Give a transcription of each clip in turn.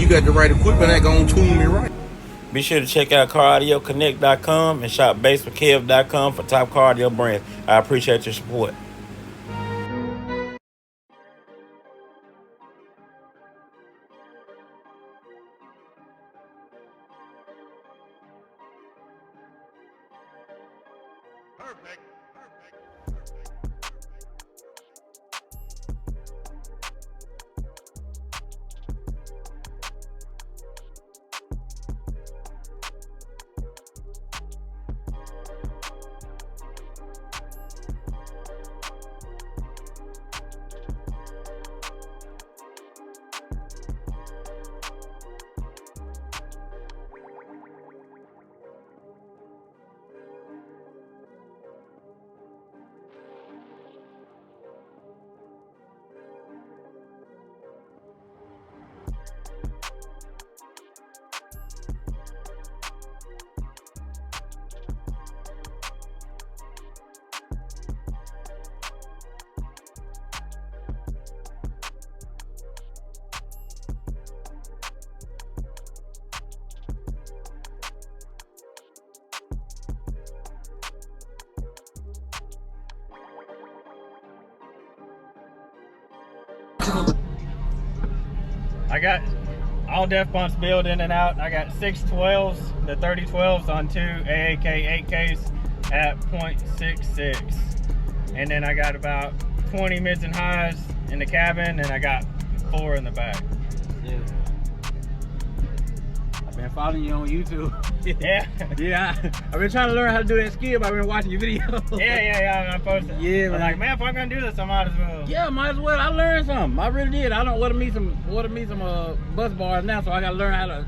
you got the right equipment, that gonna tune me right. Be sure to check out CarAudioConnect.com and shop BASSWITHKEV.com for top car audio brands. I appreciate your support. Perfect. I got all def bumps built in and out. I got 6 12s, the 3012s on 2 AAK 8Ks at 0.66. And then I got about 20 mids and highs in the cabin, and I got 4 in the back. Yeah. I've been following you on YouTube. Yeah. Yeah. I've been trying to learn how to do that skill, but I've been watching your videos. Yeah, I posted. Yeah, man. I'm like, man, if I'm gonna do this, I might as well. Yeah, might as well. I learned something. I really did. I don't want to meet some bus bars now, so I gotta learn how to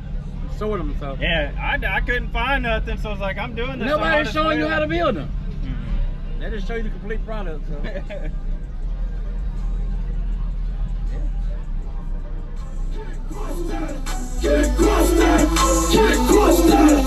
sort them. So yeah, I couldn't find nothing, so I was like, I'm doing this. Nobody's showing you how to build them. Mm-hmm. They just show you the complete product. So. Get across that! Get across that!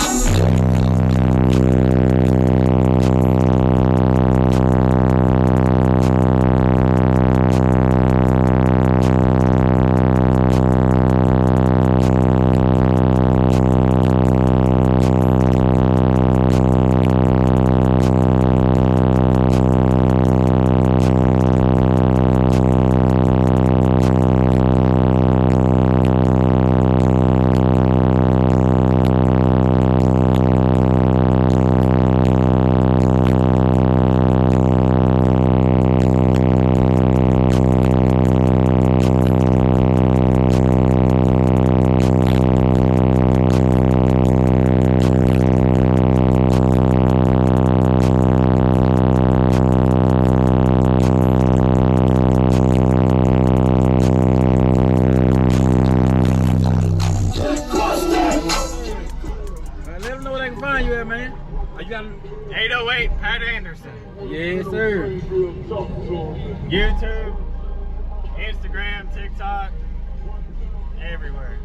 Man, you got 808 Patrerson. Yes, sir. YouTube, Instagram, TikTok, everywhere.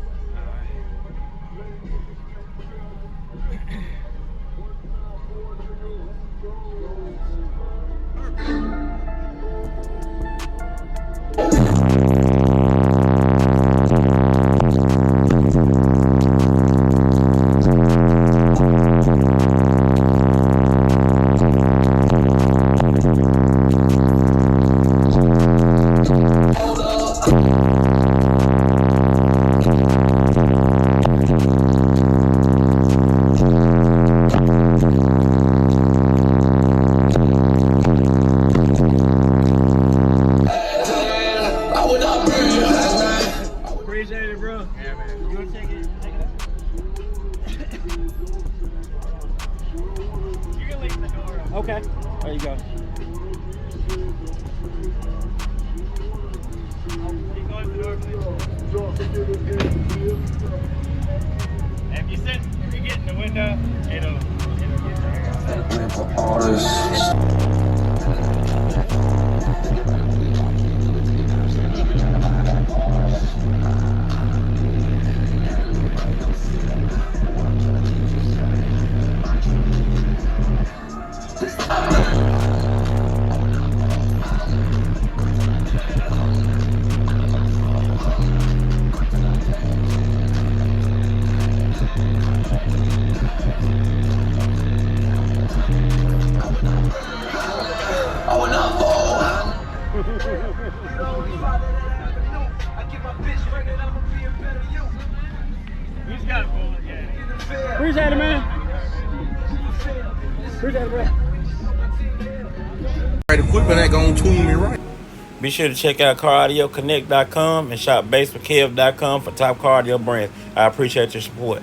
Appreciate it, bro. Yeah, man. You want to take it? You can leave the door open. Okay. There you go. You can close the door, please. If you get in the window, it'll get there. He's got a bullet, yeah. Appreciate it, man. Appreciate it, bro. Right equipment ain't gonna tune me right. Be sure to check out CarAudioConnect.com and shop BASSWITHKEV.com for top car audio brands. I appreciate your support.